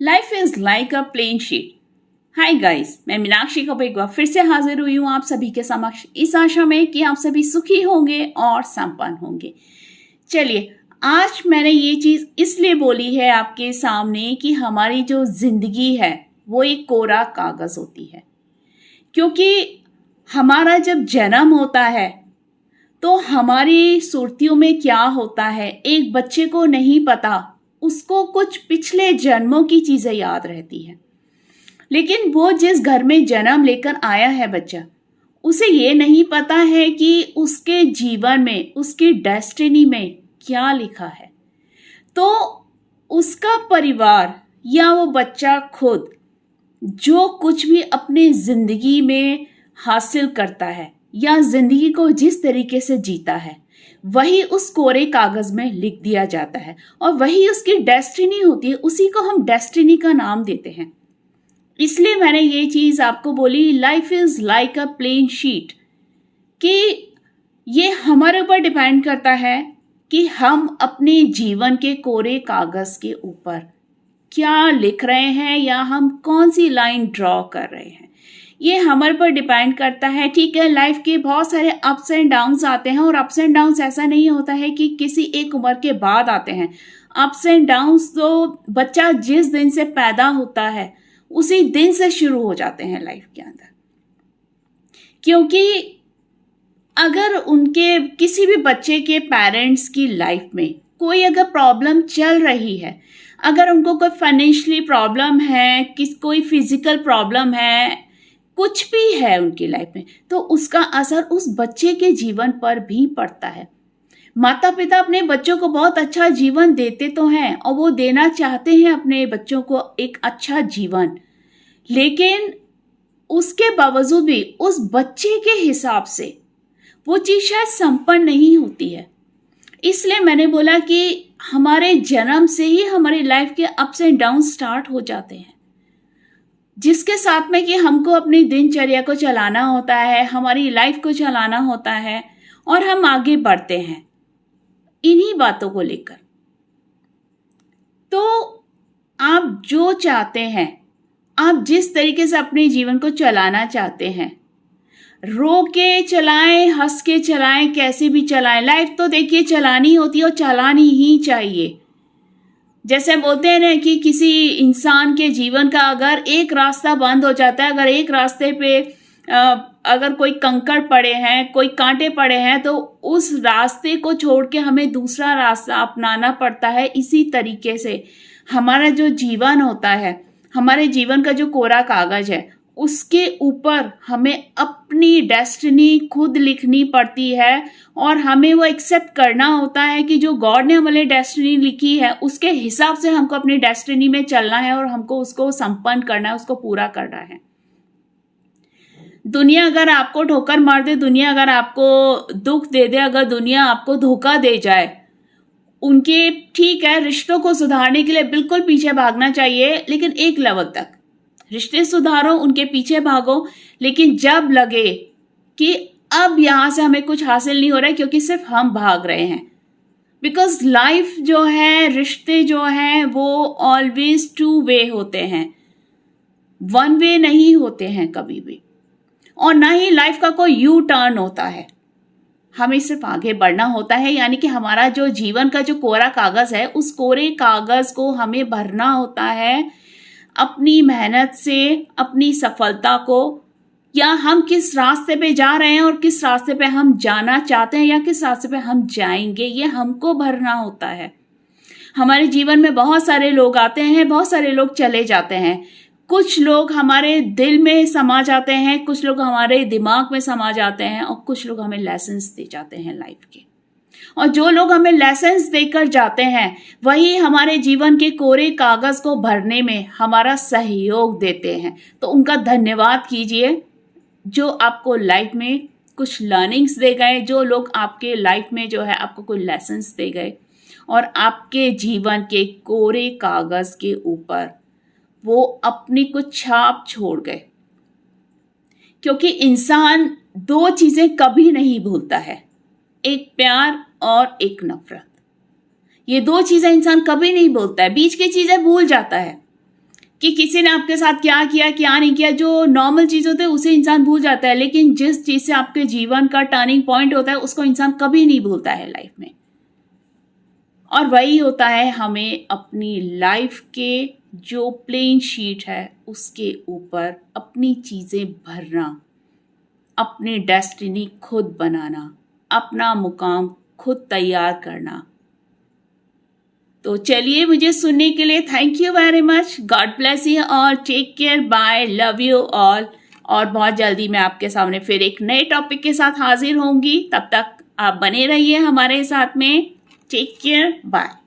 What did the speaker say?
Life is like a plain sheet. Hi guys, मैं मीनाक्षी कपूर एक बार फिर से हाजिर हुई हूँ आप सभी के समक्ष इस आशा में कि आप सभी सुखी होंगे और संपन्न होंगे। चलिए, आज मैंने ये चीज इसलिए बोली है आपके सामने कि हमारी जो जिंदगी है वो एक कोरा कागज होती है। क्योंकि हमारा जब जन्म होता है तो हमारी सुर्तियों में क्या होता है एक बच्चे को नहीं पता। उसको कुछ पिछले जन्मों की चीजें याद रहती है, लेकिन वो जिस घर में जन्म लेकर आया है बच्चा, उसे ये नहीं पता है कि उसके जीवन में, उसकी डेस्टिनी में क्या लिखा है। तो उसका परिवार या वो बच्चा खुद जो कुछ भी अपनी जिंदगी में हासिल करता है या जिंदगी को जिस तरीके से जीता है वही उस कोरे कागज में लिख दिया जाता है और वही उसकी डेस्टिनी होती है। उसी को हम डेस्टिनी का नाम देते हैं। इसलिए मैंने ये चीज आपको बोली, life is like a plain sheet, कि ये हमारे ऊपर डिपेंड करता है कि हम अपने जीवन के कोरे कागज के ऊपर क्या लिख रहे हैं या हम कौन सी लाइन ड्रॉ कर रहे हैं। ये हमारे पर डिपेंड करता है। ठीक है, लाइफ के बहुत सारे अप्स एंड डाउन्स आते हैं और अप्स एंड डाउन्स ऐसा नहीं होता है कि किसी एक उम्र के बाद आते हैं। अप्स एंड डाउन्स तो बच्चा जिस दिन से पैदा होता है उसी दिन से शुरू हो जाते हैं लाइफ के अंदर। क्योंकि अगर उनके किसी भी बच्चे के पेरेंट्स की लाइफ में कोई अगर प्रॉब्लम चल रही है, अगर उनको कोई फाइनेंशियली प्रॉब्लम है, कोई फिजिकल प्रॉब्लम है, कुछ भी है उनकी लाइफ में, तो उसका असर उस बच्चे के जीवन पर भी पड़ता है। माता पिता अपने बच्चों को बहुत अच्छा जीवन देते तो हैं और वो देना चाहते हैं अपने बच्चों को एक अच्छा जीवन, लेकिन उसके बावजूद भी उस बच्चे के हिसाब से वो चीज शायद संपन्न नहीं होती है। इसलिए मैंने बोला कि हमारे जन्म से ही हमारी लाइफ के अप्स एंड डाउन स्टार्ट हो जाते हैं, जिसके साथ में कि हमको अपनी दिनचर्या को चलाना होता है, हमारी लाइफ को चलाना होता है और हम आगे बढ़ते हैं इन्हीं बातों को लेकर। तो आप जो चाहते हैं, आप जिस तरीके से अपने जीवन को चलाना चाहते हैं, रो के चलाएं, हंस के चलाएं, कैसे भी चलाएं, लाइफ तो देखिए चलानी होती है और चलानी ही चाहिए। जैसे बोलते हैं ना कि किसी इंसान के जीवन का अगर एक रास्ता बंद हो जाता है, अगर एक रास्ते पे अगर कोई कंकड़ पड़े हैं, कोई कांटे पड़े हैं, तो उस रास्ते को छोड़ के हमें दूसरा रास्ता अपनाना पड़ता है। इसी तरीके से हमारा जो जीवन होता है, हमारे जीवन का जो कोरा कागज है, उसके ऊपर हमें अपनी डेस्टिनी खुद लिखनी पड़ती है और हमें वो एक्सेप्ट करना होता है कि जो गॉड ने हमारे डेस्टिनी लिखी है उसके हिसाब से हमको अपनी डेस्टिनी में चलना है और हमको उसको संपन्न करना है, उसको पूरा करना है। दुनिया अगर आपको ठोकर मार दे, दुनिया अगर आपको दुख दे दे, अगर दुनिया आपको धोखा दे जाए, उनके ठीक है रिश्तों को सुधारने के लिए बिल्कुल पीछे भागना चाहिए, लेकिन एक लेवल तक रिश्ते सुधारो, उनके पीछे भागो, लेकिन जब लगे कि अब यहां से हमें कुछ हासिल नहीं हो रहा है क्योंकि सिर्फ हम भाग रहे हैं, बिकॉज लाइफ जो है, रिश्ते जो हैं, वो ऑलवेज टू वे होते हैं, वन वे नहीं होते हैं कभी भी। और ना ही लाइफ का कोई यू टर्न होता है, हमें सिर्फ आगे बढ़ना होता है। यानी कि हमारा जो जीवन का जो कोरा कागज है, उस कोरे कागज को हमें भरना होता है अपनी मेहनत से, अपनी सफलता को, या हम किस रास्ते पे जा रहे हैं और किस रास्ते पे हम जाना चाहते हैं या किस रास्ते पे हम जाएंगे, ये हमको भरना होता है। हमारे जीवन में बहुत सारे लोग आते हैं, बहुत सारे लोग चले जाते हैं। कुछ लोग हमारे दिल में समा जाते हैं, कुछ लोग हमारे दिमाग में समा जाते हैं और कुछ लोग हमें लेसन्स दे जाते हैं लाइफ के। और जो लोग हमें लेसन्स देकर जाते हैं वही हमारे जीवन के कोरे कागज को भरने में हमारा सहयोग देते हैं। तो उनका धन्यवाद कीजिए जो आपको लाइफ में कुछ लर्निंग्स दे गए, जो लोग आपके लाइफ में जो है आपको कोई लेसन्स दे गए और आपके जीवन के कोरे कागज के ऊपर वो अपनी कुछ छाप छोड़ गए। क्योंकि इंसान दो चीजें कभी नहीं भूलता है, एक प्यार और एक नफरत। ये दो चीजें इंसान कभी नहीं भूलता है, बीच की चीजें भूल जाता है। कि किसी ने आपके साथ क्या किया क्या नहीं किया, जो नॉर्मल चीज होते है उसे इंसान भूल जाता है, लेकिन जिस चीज से आपके जीवन का टर्निंग पॉइंट होता है उसको इंसान कभी नहीं भूलता है लाइफ में। और वही होता है हमें अपनी लाइफ के जो प्लेन शीट है उसके ऊपर अपनी चीजें भरना, अपनी डेस्टिनी खुद बनाना, अपना मुकाम खुद तैयार करना। तो चलिए, मुझे सुनने के लिए thank you very much. God bless you all, take care, bye, love you all. और बहुत जल्दी मैं आपके सामने फिर एक नए टॉपिक के साथ हाजिर होंगी। तब तक आप बने रहिए हमारे साथ में। Take care, bye.